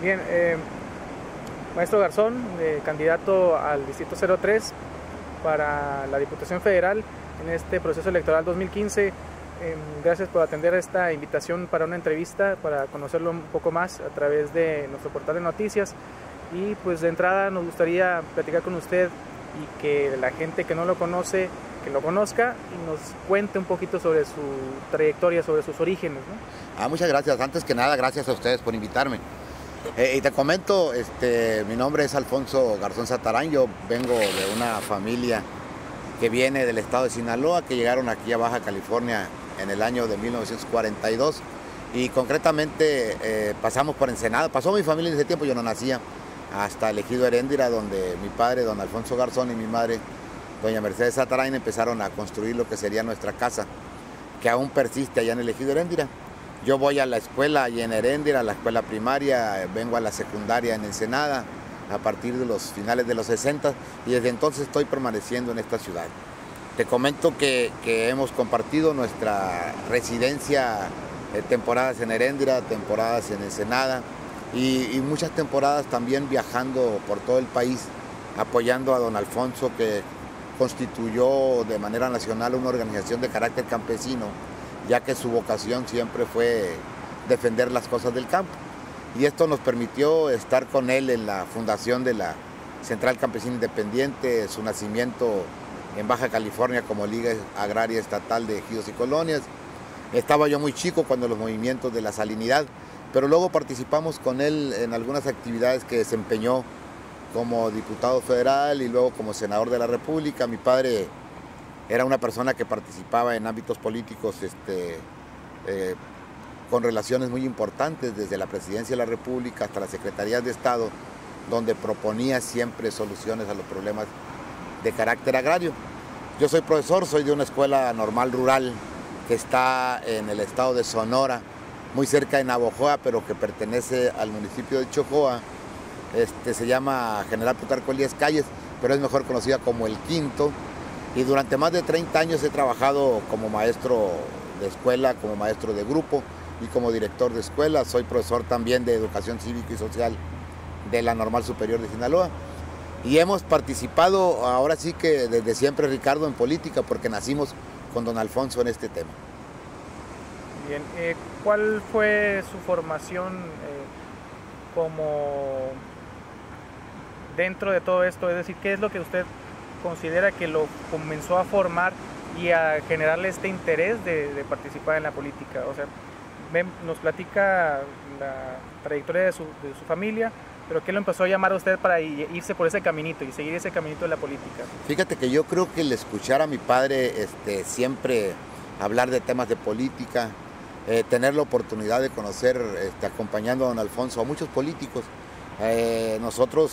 Bien, maestro Garzón, candidato al Distrito 03 para la Diputación Federal en este proceso electoral 2015. Gracias por atender esta invitación para una entrevista, para conocerlo un poco más a través de nuestro portal de noticias. Y pues de entrada nos gustaría platicar con usted y que la gente que no lo conoce, que lo conozca y nos cuente un poquito sobre su trayectoria, sobre sus orígenes, ¿no? Muchas gracias. Antes que nada, gracias a ustedes por invitarme. Y te comento, mi nombre es Alfonso Garzón Satarán. Yo vengo de una familia que viene del estado de Sinaloa, que llegaron aquí a Baja California en el año de 1942 y concretamente pasamos por Ensenada. Pasó mi familia en ese tiempo, yo no nacía, hasta el ejido Heréndira, donde mi padre, don Alfonso Garzón, y mi madre, doña Mercedes Satarán, empezaron a construir lo que sería nuestra casa, que aún persiste allá en el ejido Heréndira. Yo voy a la escuela allá en Heréndira, a la escuela primaria, vengo a la secundaria en Ensenada a partir de los finales de los 60 y desde entonces estoy permaneciendo en esta ciudad. Te comento que hemos compartido nuestra residencia, temporadas en Heréndira, temporadas en Ensenada y muchas temporadas también viajando por todo el país, apoyando a don Alfonso, que constituyó de manera nacional una organización de carácter campesino, ya que su vocación siempre fue defender las cosas del campo. Y esto nos permitió estar con él en la fundación de la Central Campesina Independiente, su nacimiento en Baja California como Liga Agraria Estatal de Ejidos y Colonias. Estaba yo muy chico cuando los movimientos de la salinidad, pero luego participamos con él en algunas actividades que desempeñó como diputado federal y luego como senador de la República. Mi padre era una persona que participaba en ámbitos políticos con relaciones muy importantes, desde la Presidencia de la República hasta las Secretarías de Estado, donde proponía siempre soluciones a los problemas de carácter agrario. Yo soy profesor, soy de una escuela normal rural que está en el estado de Sonora, muy cerca de Navojoa, pero que pertenece al municipio de Chojoa. Se llama General Plutarco Elías Calles, pero es mejor conocida como El Quinto. Y durante más de 30 años he trabajado como maestro de escuela, como maestro de grupo y como director de escuela. Soy profesor también de Educación Cívica y Social de la Normal Superior de Sinaloa. Y hemos participado, ahora sí que desde siempre, Ricardo, en política, porque nacimos con don Alfonso en este tema. Bien, ¿cuál fue su formación como dentro de todo esto? Es decir, ¿qué es lo que usted considera que lo comenzó a formar y a generarle este interés de participar en la política? O sea, nos platica la trayectoria de su familia, pero ¿qué lo empezó a llamar a usted para irse por ese caminito y seguir ese caminito de la política? Fíjate que yo creo que el escuchar a mi padre siempre hablar de temas de política, tener la oportunidad de conocer, acompañando a don Alfonso, a muchos políticos, nosotros,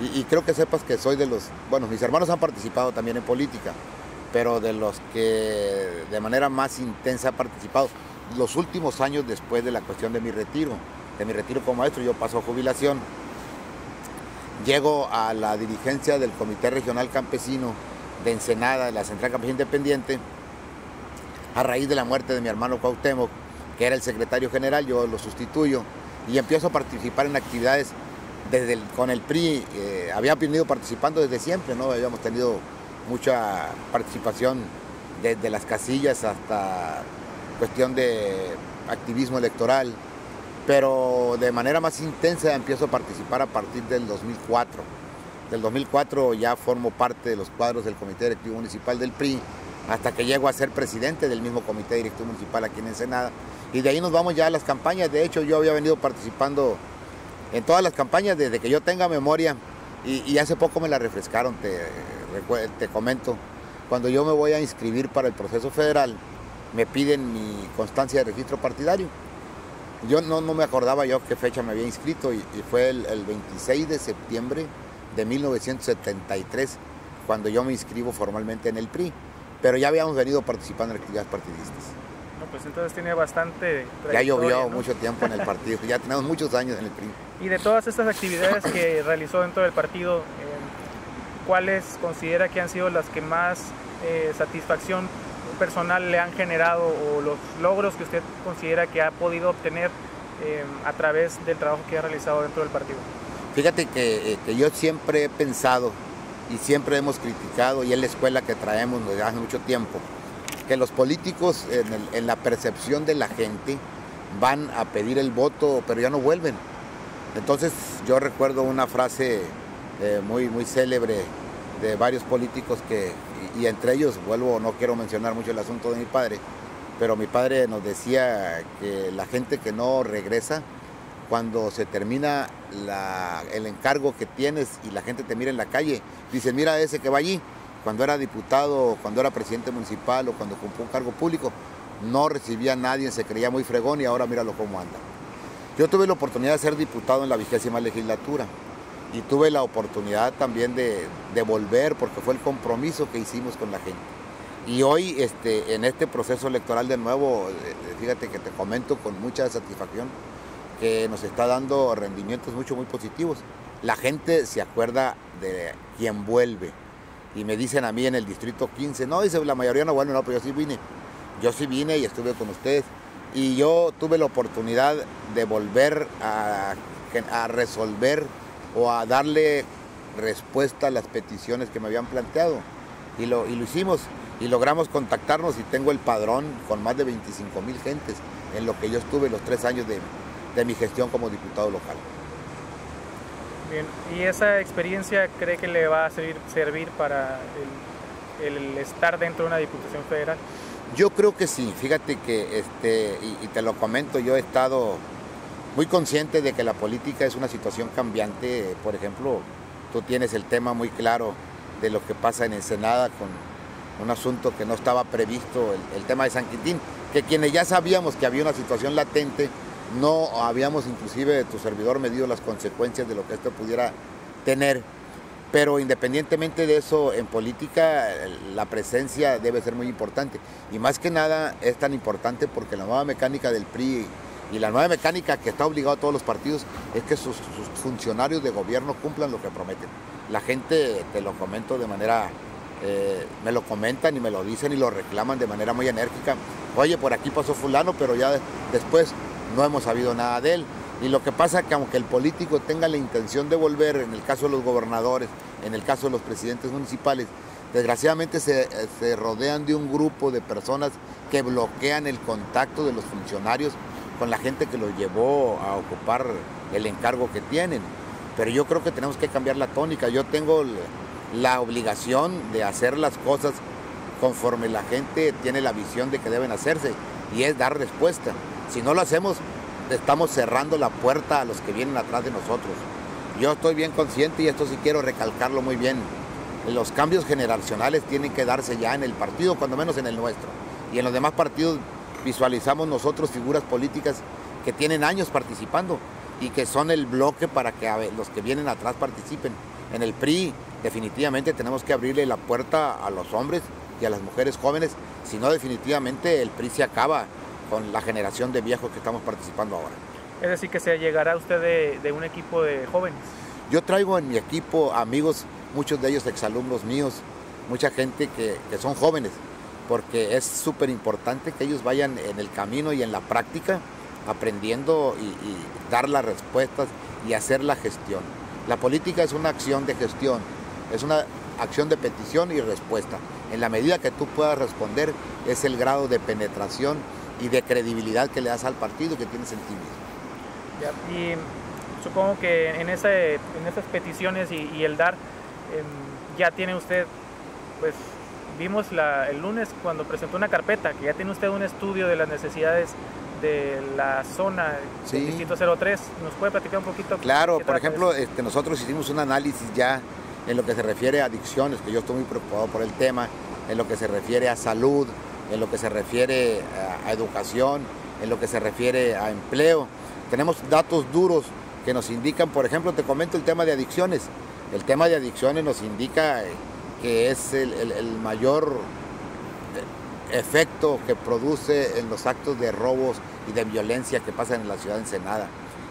y creo que sepas que soy de los, bueno, mis hermanos han participado también en política, pero de los que de manera más intensa ha participado los últimos años después de la cuestión de mi retiro como maestro. Yo paso a jubilación, llego a la dirigencia del Comité Regional Campesino de Ensenada, de la Central Campesina Independiente, a raíz de la muerte de mi hermano Cuauhtémoc, que era el secretario general. Yo lo sustituyo y empiezo a participar en actividades con el PRI. Había venido participando desde siempre, ¿no? Habíamos tenido mucha participación desde las casillas hasta cuestión de activismo electoral, pero de manera más intensa empiezo a participar a partir del 2004. Del 2004 ya formo parte de los cuadros del Comité Directivo Municipal del PRI, hasta que llego a ser presidente del mismo Comité Directivo Municipal aquí en Ensenada. Y de ahí nos vamos ya a las campañas. De hecho, yo había venido participando en todas las campañas desde que yo tenga memoria, y hace poco me la refrescaron, te comento. Cuando yo me voy a inscribir para el proceso federal, me piden mi constancia de registro partidario. Yo no me acordaba yo qué fecha me había inscrito, y fue el 26 de septiembre de 1973 cuando yo me inscribo formalmente en el PRI, pero ya habíamos venido participando en actividades partidistas. No, pues entonces tiene bastante trayectoria, ya llovió, ¿no? Mucho tiempo en el partido, ya tenemos muchos años en el PRI. Y de todas estas actividades que realizó dentro del partido, ¿cuáles considera que han sido las que más satisfacción personal le han generado o los logros que usted considera que ha podido obtener a través del trabajo que ha realizado dentro del partido? Fíjate que yo siempre he pensado y siempre hemos criticado, y es la escuela que traemos desde hace mucho tiempo, que los políticos en la percepción de la gente van a pedir el voto, pero ya no vuelven. Entonces yo recuerdo una frase muy célebre de varios políticos y entre ellos, no quiero mencionar mucho el asunto de mi padre, pero mi padre nos decía que la gente que no regresa, cuando se termina el encargo que tienes y la gente te mira en la calle, dice, mira ese que va allí, cuando era diputado, cuando era presidente municipal o cuando ocupó un cargo público, no recibía a nadie, se creía muy fregón y ahora míralo cómo anda. Yo tuve la oportunidad de ser diputado en la 20ª legislatura y tuve la oportunidad también de volver porque fue el compromiso que hicimos con la gente. Y hoy en este proceso electoral de nuevo, fíjate que te comento con mucha satisfacción que nos está dando rendimientos muy positivos. La gente se acuerda de quien vuelve y me dicen a mí en el distrito 15, no, dice, la mayoría no vuelve, no, pero yo sí vine y estuve con ustedes y yo tuve la oportunidad de volver a resolver o a darle respuesta a las peticiones que me habían planteado y lo hicimos y logramos contactarnos y tengo el padrón con más de 25,000 gentes en lo que yo estuve los 3 años de mi gestión como diputado local. Bien, ¿y esa experiencia cree que le va a servir para el estar dentro de una diputación federal? Yo creo que sí, fíjate que, y te lo comento, yo he estado muy consciente de que la política es una situación cambiante. Por ejemplo, tú tienes el tema muy claro de lo que pasa en Ensenada con un asunto que no estaba previsto, el tema de San Quintín, que quienes ya sabíamos que había una situación latente, no habíamos inclusive, tu servidor, medido las consecuencias de lo que esto pudiera tener. Pero independientemente de eso, en política la presencia debe ser muy importante. Y más que nada es tan importante porque la nueva mecánica del PRI y la nueva mecánica que está obligado a todos los partidos es que sus funcionarios de gobierno cumplan lo que prometen. La gente, te lo comento de manera, me lo comentan y me lo dicen y lo reclaman de manera muy enérgica. Oye, por aquí pasó fulano, pero ya después no hemos sabido nada de él. Y lo que pasa es que aunque el político tenga la intención de volver, en el caso de los gobernadores, en el caso de los presidentes municipales, desgraciadamente se rodean de un grupo de personas que bloquean el contacto de los funcionarios con la gente que los llevó a ocupar el encargo que tienen. Pero yo creo que tenemos que cambiar la tónica. Yo tengo la obligación de hacer las cosas conforme la gente tiene la visión de que deben hacerse, y es dar respuesta. Si no lo hacemos, estamos cerrando la puerta a los que vienen atrás de nosotros. Yo estoy bien consciente, y esto sí quiero recalcarlo muy bien, los cambios generacionales tienen que darse ya en el partido, cuando menos en el nuestro. Y en los demás partidos visualizamos nosotros figuras políticas que tienen años participando y que son el bloque para que los que vienen atrás participen. En el PRI definitivamente tenemos que abrirle la puerta a los hombres y a las mujeres jóvenes, si no definitivamente el PRI se acaba con la generación de viejos que estamos participando ahora. Es decir, que se llegará usted de un equipo de jóvenes. Yo traigo en mi equipo amigos, muchos de ellos exalumnos míos, mucha gente que son jóvenes, porque es súper importante que ellos vayan en el camino y en la práctica, aprendiendo y dar las respuestas y hacer la gestión. La política es una acción de gestión, es una acción de petición y respuesta. En la medida que tú puedas responder, es el grado de penetración y de credibilidad que le das al partido que tienes en ti mismo. Y supongo que en esas peticiones y el dar, ya tiene usted, pues vimos el lunes cuando presentó una carpeta, que ya tiene usted un estudio de las necesidades de la zona del Distrito 03. ¿Nos puede platicar un poquito? Claro, por ejemplo, nosotros hicimos un análisis ya en lo que se refiere a adicciones, que yo estoy muy preocupado por el tema, en lo que se refiere a salud, en lo que se refiere a educación, en lo que se refiere a empleo. Tenemos datos duros que nos indican, por ejemplo, te comento el tema de adicciones. El tema de adicciones nos indica que es el mayor efecto que produce en los actos de robos y de violencia que pasan en la ciudad de Ensenada.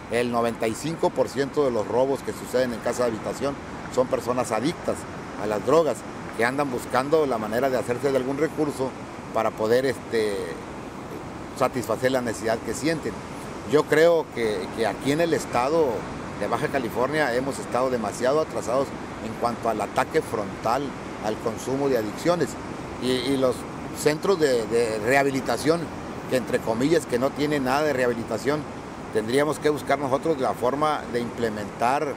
El 95% de los robos que suceden en casa de habitación son personas adictas a las drogas, que andan buscando la manera de hacerse de algún recurso para poder satisfacer la necesidad que sienten. Yo creo que aquí en el estado de Baja California hemos estado demasiado atrasados en cuanto al ataque frontal al consumo de adicciones y los centros de rehabilitación, que entre comillas que no tienen nada de rehabilitación, tendríamos que buscar nosotros la forma de implementar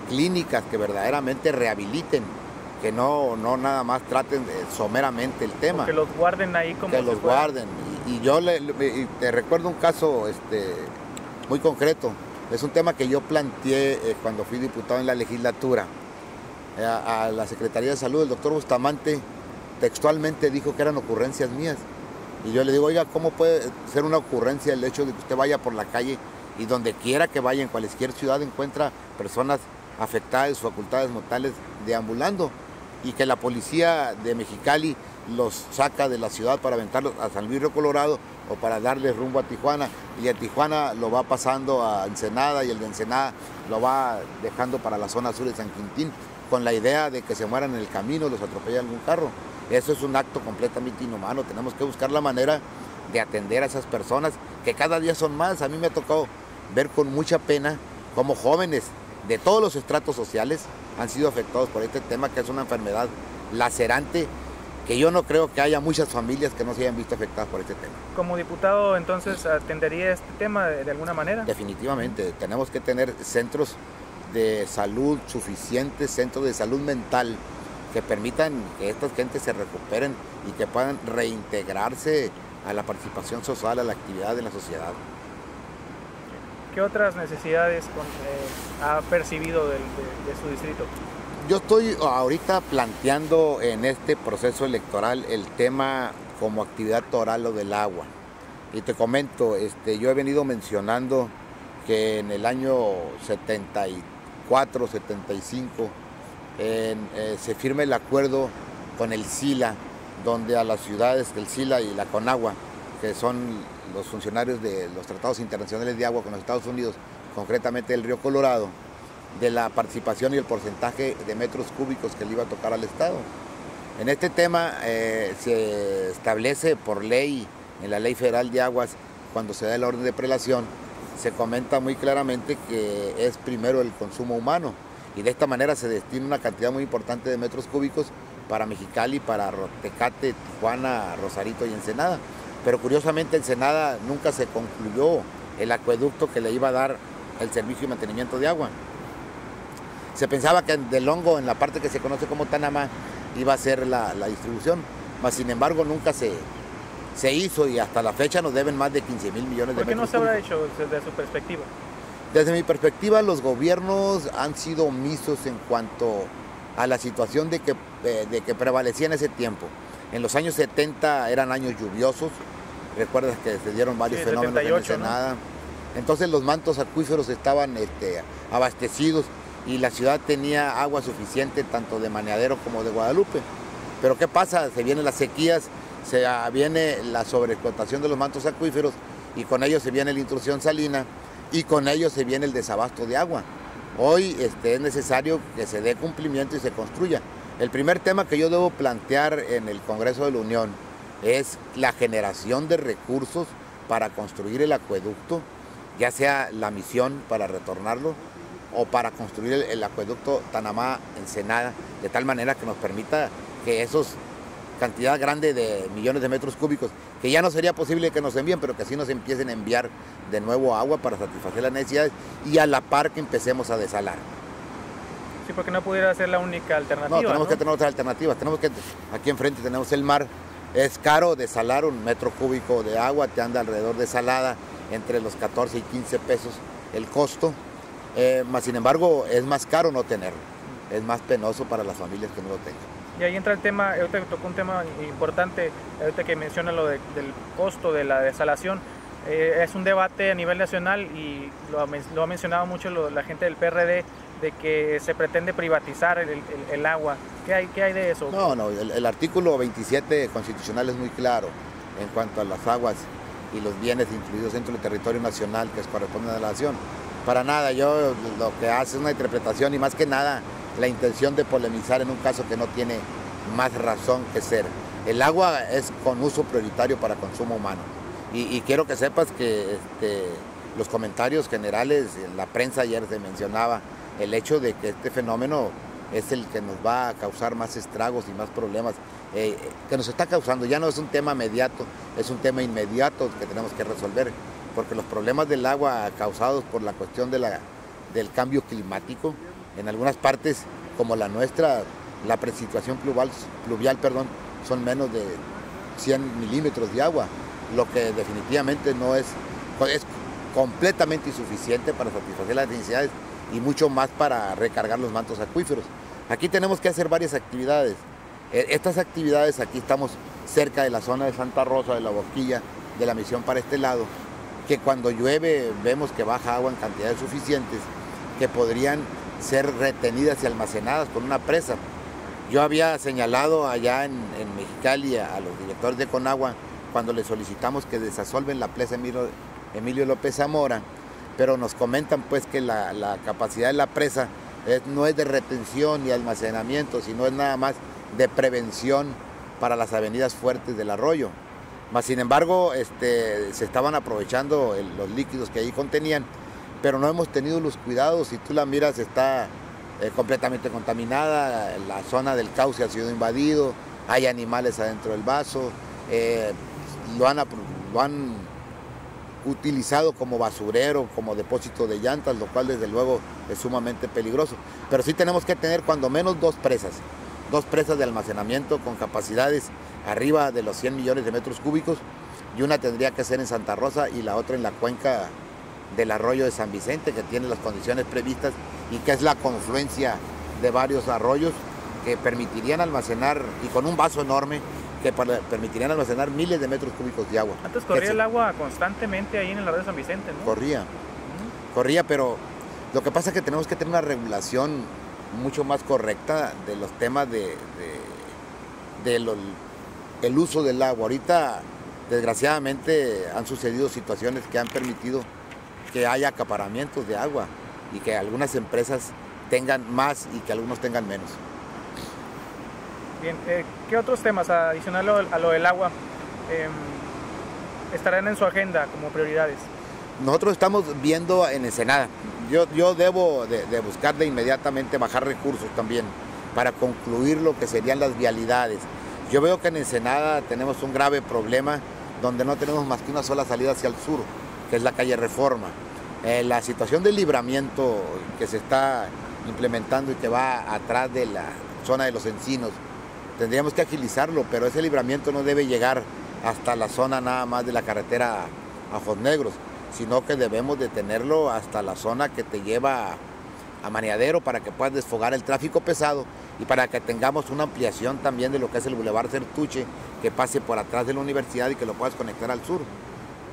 clínicas que verdaderamente rehabiliten, que no nada más traten someramente el tema. O que los guarden ahí como que los guarden. Y yo te recuerdo un caso muy concreto. Es un tema que yo planteé cuando fui diputado en la legislatura. A la Secretaría de Salud, el doctor Bustamante textualmente dijo que eran ocurrencias mías. Y yo le digo, oiga, ¿cómo puede ser una ocurrencia el hecho de que usted vaya por la calle y donde quiera que vaya, en cualquier ciudad, encuentra personas afectadas de sus facultades mortales deambulando, y que la policía de Mexicali los saca de la ciudad para aventarlos a San Luis Río Colorado o para darles rumbo a Tijuana, y a Tijuana lo va pasando a Ensenada y el de Ensenada lo va dejando para la zona sur de San Quintín, con la idea de que se mueran en el camino, los atropella algún carro? Eso es un acto completamente inhumano. Tenemos que buscar la manera de atender a esas personas, que cada día son más. A mí me ha tocado ver con mucha pena cómo jóvenes de todos los estratos sociales han sido afectados por este tema, que es una enfermedad lacerante, que yo no creo que haya muchas familias que no se hayan visto afectadas por este tema. Como diputado, entonces, ¿atendería este tema de alguna manera? Definitivamente, tenemos que tener centros de salud suficientes, centros de salud mental, que permitan que estas gentes se recuperen y que puedan reintegrarse a la participación social, a la actividad de la sociedad. ¿Qué otras necesidades ha percibido de su distrito? Yo estoy ahorita planteando en este proceso electoral el tema como actividad toral o del agua. Y te comento, yo he venido mencionando que en el año 74, 75, se firma el acuerdo con el SILA, donde a las ciudades del SILA y la CONAGUA, que son los funcionarios de los tratados internacionales de agua con los Estados Unidos, concretamente el Río Colorado, de la participación y el porcentaje de metros cúbicos que le iba a tocar al Estado. En este tema se establece por ley, en la Ley Federal de Aguas, cuando se da la orden de prelación, se comenta muy claramente que es primero el consumo humano, y de esta manera se destina una cantidad muy importante de metros cúbicos para Mexicali, para Tecate, Tijuana, Rosarito y Ensenada. Pero curiosamente Ensenada nunca se concluyó el acueducto que le iba a dar el servicio y mantenimiento de agua. Se pensaba que del Hongo, en la parte que se conoce como Tanamá, iba a ser la distribución, mas sin embargo nunca se hizo, y hasta la fecha nos deben más de 15 mil millones de metros cúbicos. ¿Por qué no se habrá hecho desde su perspectiva? Desde mi perspectiva, los gobiernos han sido omisos en cuanto a la situación de que prevalecía en ese tiempo. En los años 70 eran años lluviosos, recuerdas que se dieron varios fenómenos 78, en Ensenada, ¿no? Entonces los mantos acuíferos estaban abastecidos y la ciudad tenía agua suficiente tanto de Maneadero como de Guadalupe. Pero ¿qué pasa? Se vienen las sequías, viene la sobreexplotación de los mantos acuíferos, y con ello se viene la intrusión salina, y con ello se viene el desabasto de agua. Hoy es necesario que se dé cumplimiento y se construya. El primer tema que yo debo plantear en el Congreso de la Unión es la generación de recursos para construir el acueducto, ya sea la misión para retornarlo o para construir el acueducto Tanamá-Ensenada, de tal manera que nos permita que esos cantidad grande de millones de metros cúbicos, que ya no sería posible que nos envíen, pero que sí nos empiecen a enviar de nuevo agua para satisfacer las necesidades, y a la par que empecemos a desalar. Sí, porque no pudiera ser la única alternativa. No, tenemos que tener otras alternativas. Aquí enfrente tenemos el mar. Es caro desalar un metro cúbico de agua, te anda alrededor de salada entre los 14 y 15 pesos el costo, más sin embargo es más caro no tenerlo, es más penoso para las familias que no lo tengan. Y ahí entra el tema, ahorita tocó un tema importante, ahorita que menciona lo del costo de la desalación. Es un debate a nivel nacional, y lo ha mencionado mucho la gente del PRD, de que se pretende privatizar el agua. ¿Qué hay de eso? No, el artículo 27 constitucional es muy claro en cuanto a las aguas y los bienes incluidos dentro del territorio nacional que corresponde a la nación. Para nada, yo lo que hace es una interpretación, y más que nada la intención de polemizar en un caso que no tiene más razón que ser. El agua es con uso prioritario para consumo humano. Y quiero que sepas que los comentarios generales, en la prensa ayer se mencionaba el hecho de que este fenómeno es el que nos va a causar más estragos y más problemas, que nos está causando. Ya no es un tema inmediato, es un tema inmediato que tenemos que resolver, porque los problemas del agua causados por la cuestión del cambio climático, en algunas partes como la nuestra, la precipitación pluvial, son menos de 100 milímetros de agua, lo que definitivamente no es completamente insuficiente para satisfacer las necesidades y mucho más para recargar los mantos acuíferos. Aquí tenemos que hacer varias actividades. Estas actividades, aquí estamos cerca de la zona de Santa Rosa, de la Boquilla, de la Misión para este lado, que cuando llueve vemos que baja agua en cantidades suficientes que podrían ser retenidas y almacenadas con una presa. Yo había señalado allá en Mexicali a los directores de Conagua cuando les solicitamos que desasolven la presa Emilio López Zamora, pero nos comentan pues que la capacidad de la presa no es de retención ni almacenamiento, sino es nada más de prevención para las avenidas fuertes del arroyo. Mas sin embargo se estaban aprovechando los líquidos que ahí contenían, pero no hemos tenido los cuidados. Si tú la miras, está completamente contaminada, la zona del cauce ha sido invadido, hay animales adentro del vaso, lo han utilizado como basurero, como depósito de llantas, lo cual desde luego es sumamente peligroso. Pero sí tenemos que tener cuando menos dos presas de almacenamiento con capacidades arriba de los 100 millones de metros cúbicos, y una tendría que ser en Santa Rosa y la otra en la cuenca del arroyo de San Vicente, que tiene las condiciones previstas y que es la confluencia de varios arroyos que permitirían almacenar, y con un vaso enorme, que permitirían almacenar miles de metros cúbicos de agua. Antes corría el agua constantemente ahí en el arroyo de San Vicente, ¿no? Corría, pero lo que pasa es que tenemos que tener una regulación mucho más correcta de los temas el uso del agua. Ahorita, desgraciadamente, han sucedido situaciones que han permitido que haya acaparamientos de agua y que algunas empresas tengan más y que algunos tengan menos. Bien, ¿qué otros temas adicionales a lo del agua estarán en su agenda como prioridades? Nosotros estamos viendo en Ensenada. Yo debo de buscar de inmediatamente bajar recursos también para concluir lo que serían las vialidades. Yo veo que en Ensenada tenemos un grave problema donde no tenemos más que una sola salida hacia el sur, que es la calle Reforma. La situación del libramiento que se está implementando y que va atrás de la zona de los encinos, tendríamos que agilizarlo, pero ese libramiento no debe llegar hasta la zona nada más de la carretera a Ojos Negros, sino que debemos de tenerlo hasta la zona que te lleva a Maneadero para que puedas desfogar el tráfico pesado y para que tengamos una ampliación también de lo que es el Boulevard Certuche, que pase por atrás de la universidad y que lo puedas conectar al sur.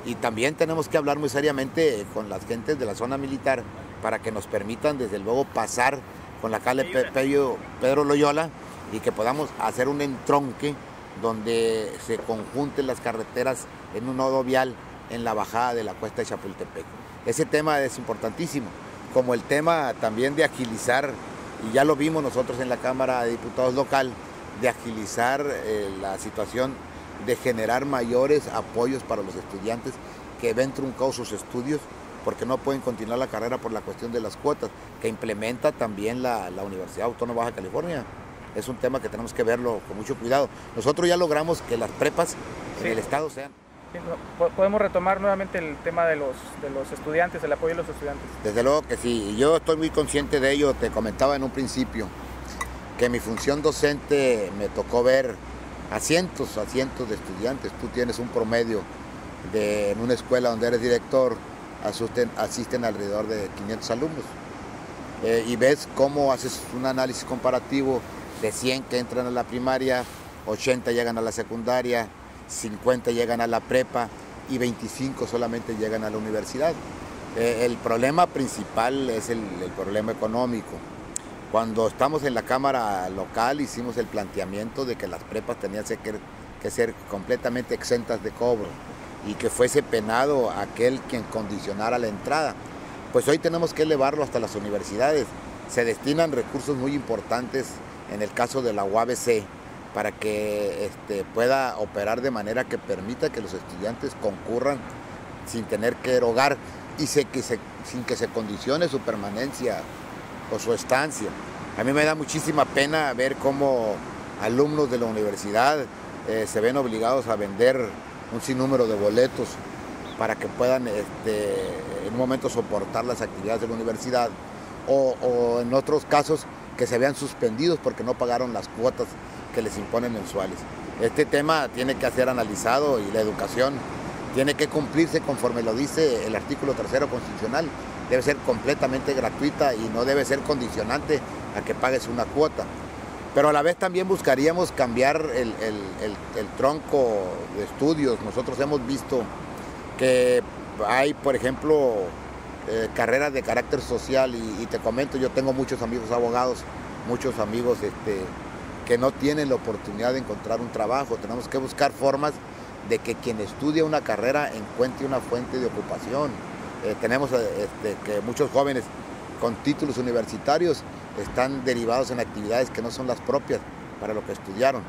Y también tenemos que hablar muy seriamente con las gentes de la zona militar para que nos permitan desde luego pasar con la calle Pedro Loyola y que podamos hacer un entronque donde se conjunten las carreteras en un nodo vial en la bajada de la cuesta de Chapultepec. Ese tema es importantísimo, como el tema también de agilizar, y ya lo vimos nosotros en la Cámara de Diputados local, de agilizar la situación de generar mayores apoyos para los estudiantes que ven truncados sus estudios porque no pueden continuar la carrera por la cuestión de las cuotas, que implementa también la Universidad Autónoma de Baja California. Es un tema que tenemos que verlo con mucho cuidado. Nosotros ya logramos que las prepas en el estado sean... ¿Podemos retomar nuevamente el tema de los estudiantes, el apoyo de los estudiantes? Desde luego que sí, yo estoy muy consciente de ello. Te comentaba en un principio que mi función docente me tocó ver a cientos de estudiantes. Tú tienes un promedio en una escuela donde eres director, asisten alrededor de 500 alumnos. Y ves cómo haces un análisis comparativo de 100 que entran a la primaria, 80 llegan a la secundaria, 50 llegan a la prepa y 25 solamente llegan a la universidad. El problema principal es el problema económico. Cuando estamos en la Cámara local hicimos el planteamiento de que las prepas tenían que ser completamente exentas de cobro y que fuese penado aquel quien condicionara la entrada. Pues hoy tenemos que elevarlo hasta las universidades. Se destinan recursos muy importantes en el caso de la UABC para que pueda operar de manera que permita que los estudiantes concurran sin tener que erogar y sin que se condicione su permanencia o su estancia. A mí me da muchísima pena ver cómo alumnos de la universidad se ven obligados a vender un sinnúmero de boletos para que puedan en un momento soportar las actividades de la universidad o en otros casos que se vean suspendidos porque no pagaron las cuotas que les imponen mensuales. Este tema tiene que ser analizado y la educación tiene que cumplirse conforme lo dice el artículo 3º constitucional. Debe ser completamente gratuita y no debe ser condicionante a que pagues una cuota. Pero a la vez también buscaríamos cambiar el tronco de estudios. Nosotros hemos visto que hay, por ejemplo, carreras de carácter social y te comento, yo tengo muchos amigos abogados, muchos amigos que no tienen la oportunidad de encontrar un trabajo. Tenemos que buscar formas de que quien estudia una carrera encuentre una fuente de ocupación. Tenemos que muchos jóvenes con títulos universitarios están derivados en actividades que no son las propias para lo que estudiaron.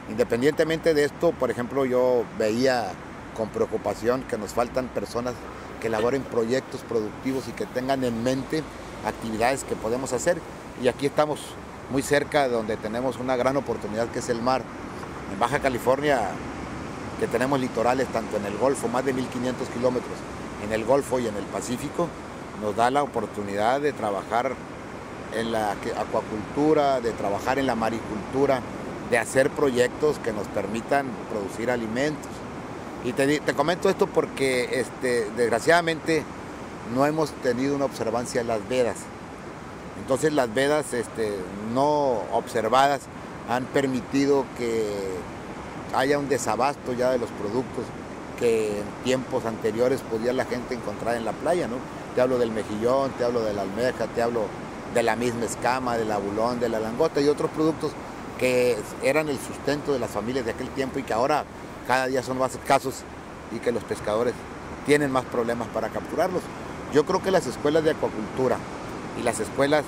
Independientemente de esto, por ejemplo, yo veía con preocupación que nos faltan personas que elaboren proyectos productivos y que tengan en mente actividades que podemos hacer. Y aquí estamos muy cerca de donde tenemos una gran oportunidad, que es el mar. En Baja California, que tenemos litorales tanto en el Golfo, más de 1.500 kilómetros, en el Golfo y en el Pacífico, nos da la oportunidad de trabajar en la acuacultura, de trabajar en la maricultura, de hacer proyectos que nos permitan producir alimentos. Y te comento esto porque desgraciadamente no hemos tenido una observancia en las vedas. Entonces las vedas no observadas han permitido que haya un desabasto ya de los productos que en tiempos anteriores podía la gente encontrar en la playa, ¿no? Te hablo del mejillón, te hablo de la almeja, te hablo de la misma escama, del abulón, de la langota y otros productos que eran el sustento de las familias de aquel tiempo y que ahora cada día son más escasos y que los pescadores tienen más problemas para capturarlos. Yo creo que las escuelas de acuacultura y las escuelas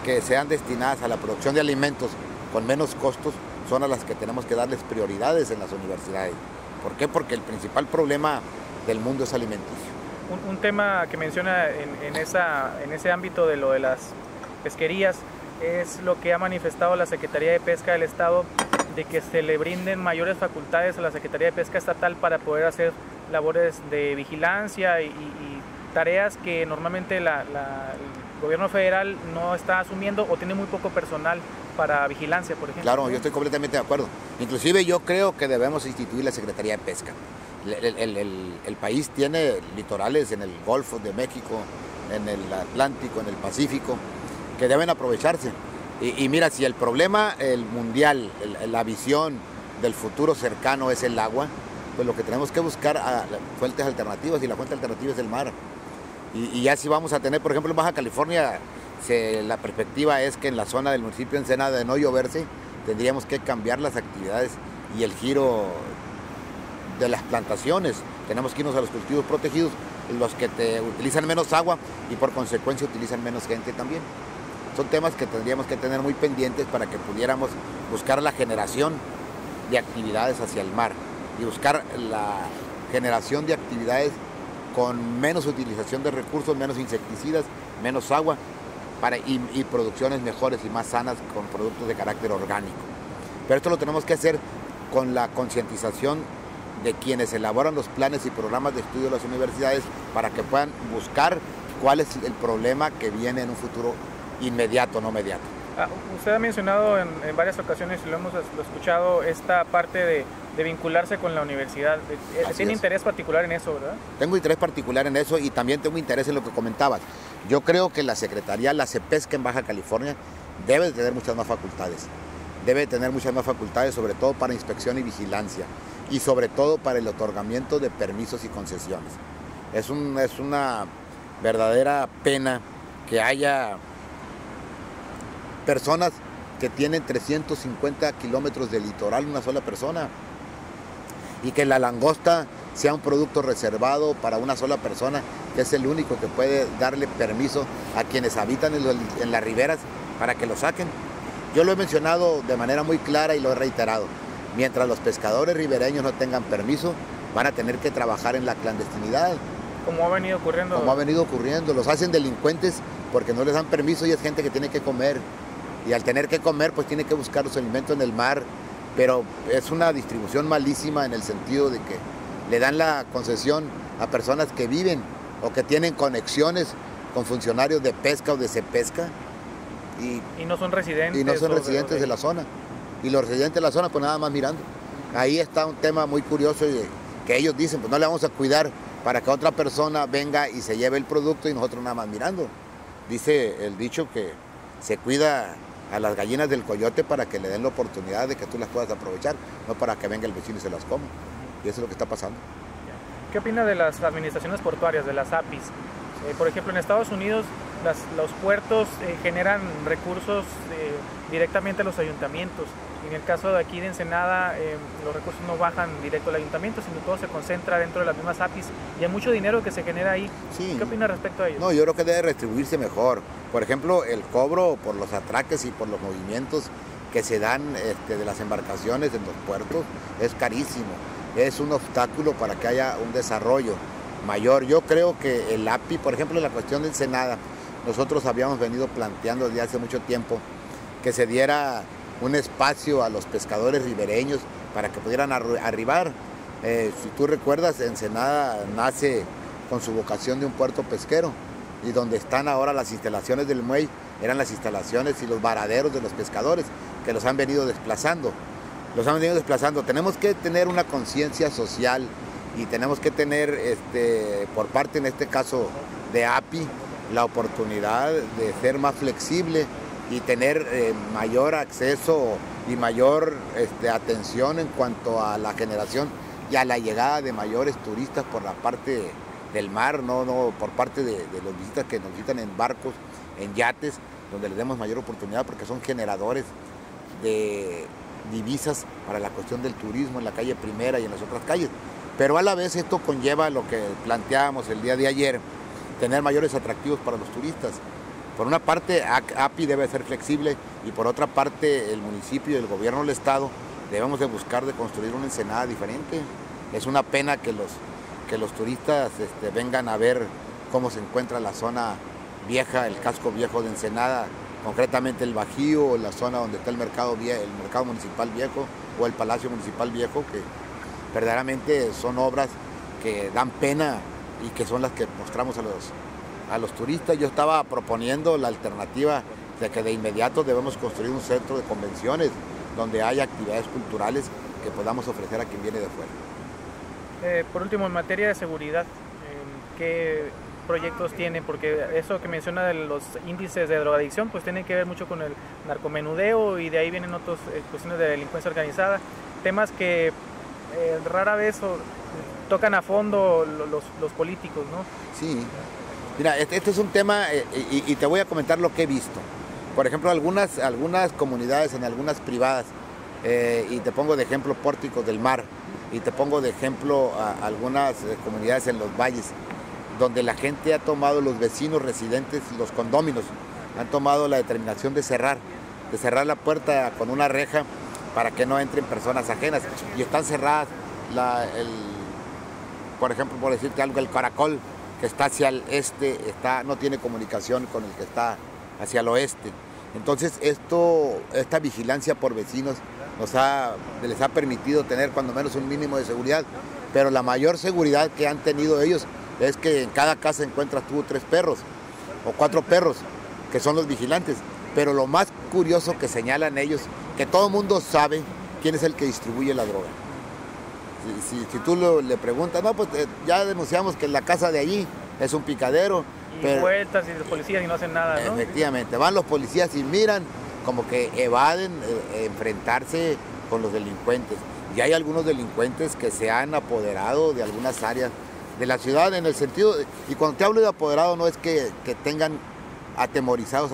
que sean destinadas a la producción de alimentos con menos costos son a las que tenemos que darles prioridades en las universidades. ¿Por qué? Porque el principal problema del mundo es alimenticio. Un tema que menciona en ese ámbito de lo de las pesquerías es lo que ha manifestado la Secretaría de Pesca del Estado, de que se le brinden mayores facultades a la Secretaría de Pesca Estatal para poder hacer labores de vigilancia y tareas que normalmente el gobierno federal no está asumiendo o tiene muy poco personal para vigilancia, por ejemplo. Claro, yo estoy completamente de acuerdo. Inclusive yo creo que debemos instituir la Secretaría de Pesca. El país tiene litorales en el Golfo de México, en el Atlántico, en el Pacífico, que deben aprovecharse. Y mira, si el problema, el mundial, la visión del futuro cercano es el agua, pues lo que tenemos que buscar fuentes alternativas, y la fuente alternativa es el mar. Y ya si vamos a tener, por ejemplo, en Baja California, la perspectiva es que en la zona del municipio de Ensenada, de no lloverse, tendríamos que cambiar las actividades y el giro de las plantaciones. Tenemos que irnos a los cultivos protegidos, los que utilizan menos agua y por consecuencia utilizan menos gente también. Son temas que tendríamos que tener muy pendientes para que pudiéramos buscar la generación de actividades hacia el mar y buscar la generación de actividades con menos utilización de recursos, menos insecticidas, menos agua y producciones mejores y más sanas con productos de carácter orgánico. Pero esto lo tenemos que hacer con la concientización de quienes elaboran los planes y programas de estudio de las universidades para que puedan buscar cuál es el problema que viene en un futuro inmediato, no mediato. Usted ha mencionado en varias ocasiones, y lo hemos escuchado, esta parte de vincularse con la universidad. ¿Tiene interés particular en eso, verdad? Tengo interés particular en eso y también tengo interés en lo que comentabas. Yo creo que la Secretaría, la CEPESCA en Baja California, debe de tener muchas más facultades. Debe de tener muchas más facultades, sobre todo para inspección y vigilancia, y sobre todo para el otorgamiento de permisos y concesiones. Es una verdadera pena que haya personas que tienen 350 kilómetros de litoral, una sola persona, y que la langosta sea un producto reservado para una sola persona, que es el único que puede darle permiso a quienes habitan en las riberas para que lo saquen. Yo lo he mencionado de manera muy clara y lo he reiterado. Mientras los pescadores ribereños no tengan permiso, van a tener que trabajar en la clandestinidad. Como ha venido ocurriendo. Como ha venido ocurriendo. Los hacen delincuentes porque no les dan permiso y es gente que tiene que comer. Y al tener que comer, pues tiene que buscar los alimentos en el mar. Pero es una distribución malísima en el sentido de que le dan la concesión a personas que viven o que tienen conexiones con funcionarios de pesca o de Cepesca. Y no son residentes. Y no son residentes de la zona. Y los residentes de la zona, pues nada más mirando. Ahí está un tema muy curioso que ellos dicen, pues no le vamos a cuidar para que otra persona venga y se lleve el producto y nosotros nada más mirando. Dice el dicho que se cuida a las gallinas del coyote para que le den la oportunidad de que tú las puedas aprovechar, no para que venga el vecino y se las coma. Y eso es lo que está pasando. ¿Qué opina de las administraciones portuarias, de las APIs? Por ejemplo, en Estados Unidos los puertos generan recursos directamente a los ayuntamientos. En el caso de aquí de Ensenada, los recursos no bajan directo al ayuntamiento, sino todo se concentra dentro de las mismas APIs y hay mucho dinero que se genera ahí. Sí. ¿Qué opina respecto a ello? No, yo creo que debe retribuirse mejor. Por ejemplo, el cobro por los atraques y por los movimientos que se dan de las embarcaciones en los puertos es carísimo. Es un obstáculo para que haya un desarrollo mayor. Yo creo que el API, por ejemplo, en la cuestión de Ensenada, nosotros habíamos venido planteando desde hace mucho tiempo que se diera un espacio a los pescadores ribereños para que pudieran arribar. Si tú recuerdas, Ensenada nace con su vocación de un puerto pesquero y donde están ahora las instalaciones del muelle eran las instalaciones y los varaderos de los pescadores que los han venido desplazando. Tenemos que tener una conciencia social y tenemos que tener por parte, en este caso de API, la oportunidad de ser más flexible y tener mayor acceso y mayor atención en cuanto a la generación y a la llegada de mayores turistas por la parte del mar, no por parte de los visitas que nos visitan en barcos, en yates, donde les demos mayor oportunidad porque son generadores de divisas para la cuestión del turismo en la calle Primera y en las otras calles. Pero a la vez esto conlleva lo que planteábamos el día de ayer, tener mayores atractivos para los turistas. Por una parte, API debe ser flexible y por otra parte, el municipio y el gobierno del estado debemos de buscar de construir una Ensenada diferente. Es una pena que los turistas vengan a ver cómo se encuentra la zona vieja, el casco viejo de Ensenada, concretamente el Bajío, la zona donde está el mercado municipal viejo o el Palacio Municipal Viejo, que verdaderamente son obras que dan pena y que son las que mostramos a los turistas. Yo estaba proponiendo la alternativa de que de inmediato debemos construir un centro de convenciones donde haya actividades culturales que podamos ofrecer a quien viene de fuera. Por último, en materia de seguridad, ¿qué proyectos tienen? Porque eso que menciona de los índices de drogadicción, pues tiene que ver mucho con el narcomenudeo y de ahí vienen otras cuestiones de delincuencia organizada, temas que rara vez tocan a fondo los políticos, ¿no? Sí. Mira, este es un tema y te voy a comentar lo que he visto. Por ejemplo, algunas comunidades, en algunas privadas, y te pongo de ejemplo Pórticos del Mar, y te pongo de ejemplo a algunas comunidades en los valles, donde la gente ha tomado, los vecinos residentes, los condóminos, han tomado la determinación de cerrar la puerta con una reja para que no entren personas ajenas. Y están cerradas, por ejemplo, por decirte algo, el Caracol, que está hacia el este, no tiene comunicación con el que está hacia el oeste. Entonces esta vigilancia por vecinos les ha permitido tener cuando menos un mínimo de seguridad, pero la mayor seguridad que han tenido ellos es que en cada casa encuentras tú 3 perros o 4 perros, que son los vigilantes. Pero lo más curioso que señalan ellos, que todo el mundo sabe quién es el que distribuye la droga. Si tú le preguntas, no, pues ya denunciamos que en la casa de allí es un picadero. Y vueltas y los policías y no hacen nada, ¿no? Efectivamente, van los policías y miran, como que evaden enfrentarse con los delincuentes. Y hay algunos delincuentes que se han apoderado de algunas áreas de la ciudad en el sentido, y cuando te hablo de apoderado no es que tengan atemorizados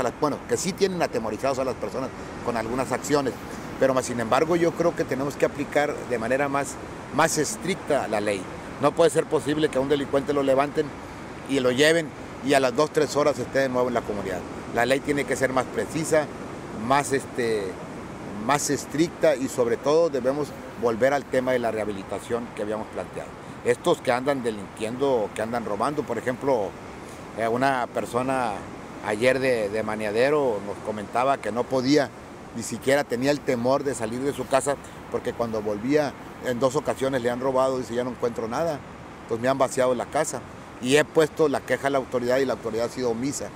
que sí tienen atemorizados a las personas con algunas acciones, pero sin embargo yo creo que tenemos que aplicar de manera más estricta la ley. No puede ser posible que a un delincuente lo levanten y lo lleven y a las 2 o 3 horas esté de nuevo en la comunidad. La ley tiene que ser más precisa más estricta, y sobre todo debemos volver al tema de la rehabilitación que habíamos planteado. Estos que andan delinquiendo, que andan robando, por ejemplo, una persona ayer de Maniadero nos comentaba que no podía, ni siquiera tenía el temor de salir de su casa, porque cuando volvía en 2 ocasiones le han robado, dice, ya no encuentro nada, pues me han vaciado la casa. Y he puesto la queja a la autoridad y la autoridad ha sido omisa.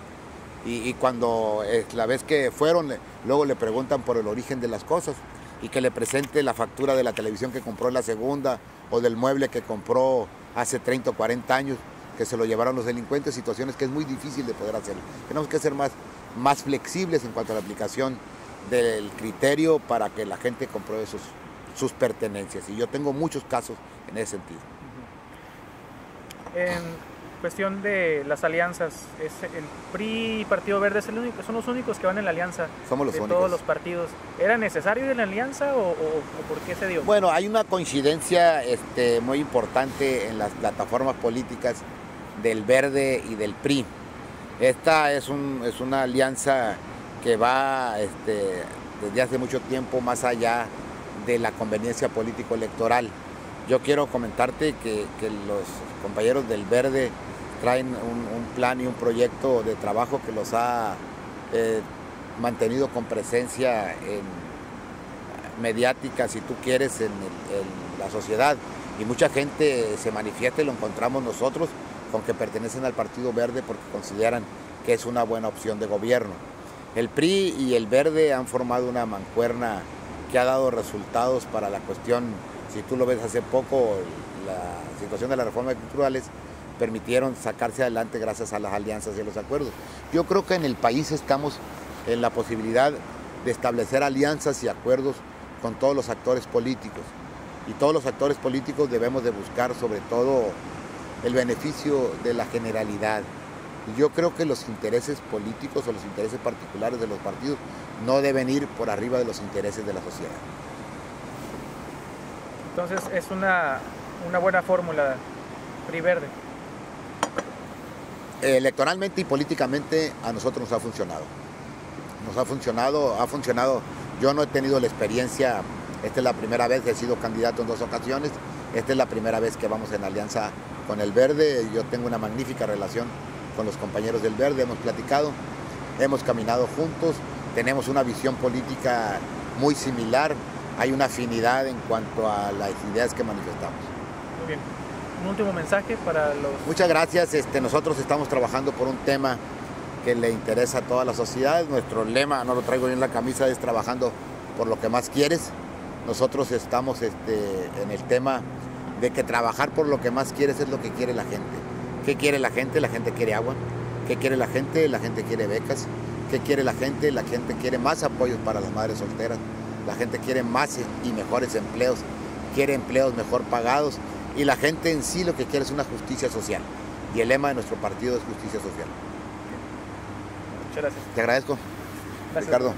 Y cuando la vez que fueron, luego le preguntan por el origen de las cosas y que le presente la factura de la televisión que compró en la segunda o del mueble que compró hace 30 o 40 años, que se lo llevaron los delincuentes, situaciones que es muy difícil de poder hacer. Tenemos que ser más flexibles en cuanto a la aplicación del criterio para que la gente compruebe sus pertenencias. Y yo tengo muchos casos en ese sentido. En cuestión de las alianzas, es el PRI y Partido Verde son los únicos que van en la alianza. Somos los de únicos. Todos los partidos. ¿Era necesario ir en la alianza o por qué se dio? Bueno, hay una coincidencia muy importante en las plataformas políticas del Verde y del PRI. Esta es una alianza que va desde hace mucho tiempo más allá de la conveniencia político-electoral. Yo quiero comentarte que los compañeros del Verde traen un plan y un proyecto de trabajo que los ha mantenido con presencia mediática, si tú quieres, en la sociedad. Y mucha gente se manifiesta y lo encontramos nosotros con que pertenecen al Partido Verde porque consideran que es una buena opción de gobierno. El PRI y el Verde han formado una mancuerna que ha dado resultados para la cuestión. Si tú lo ves, hace poco la situación de las reformas culturales permitieron sacarse adelante gracias a las alianzas y a los acuerdos. Yo creo que en el país estamos en la posibilidad de establecer alianzas y acuerdos con todos los actores políticos. Y todos los actores políticos debemos de buscar sobre todo el beneficio de la generalidad. Y yo creo que los intereses políticos o los intereses particulares de los partidos no deben ir por arriba de los intereses de la sociedad. Entonces es una buena fórmula PRI-Verde. Electoralmente y políticamente a nosotros nos ha funcionado. Ha funcionado. Yo no he tenido la experiencia, esta es la primera vez, he sido candidato en 2 ocasiones, esta es la primera vez que vamos en alianza con el Verde. Yo tengo una magnífica relación con los compañeros del Verde, hemos platicado, hemos caminado juntos, tenemos una visión política muy similar, hay una afinidad en cuanto a las ideas que manifestamos. Muy bien. Un último mensaje para los... Muchas gracias. Nosotros estamos trabajando por un tema que le interesa a toda la sociedad. Nuestro lema, no lo traigo bien en la camisa, es trabajando por lo que más quieres. Nosotros estamos en el tema de que trabajar por lo que más quieres es lo que quiere la gente. ¿Qué quiere la gente? La gente quiere agua. ¿Qué quiere la gente? La gente quiere becas. ¿Qué quiere la gente? La gente quiere más apoyos para las madres solteras. La gente quiere más y mejores empleos. Quiere empleos mejor pagados. Y la gente en sí lo que quiere es una justicia social. Y el lema de nuestro partido es justicia social. Muchas gracias. Te agradezco, Gracias. Ricardo.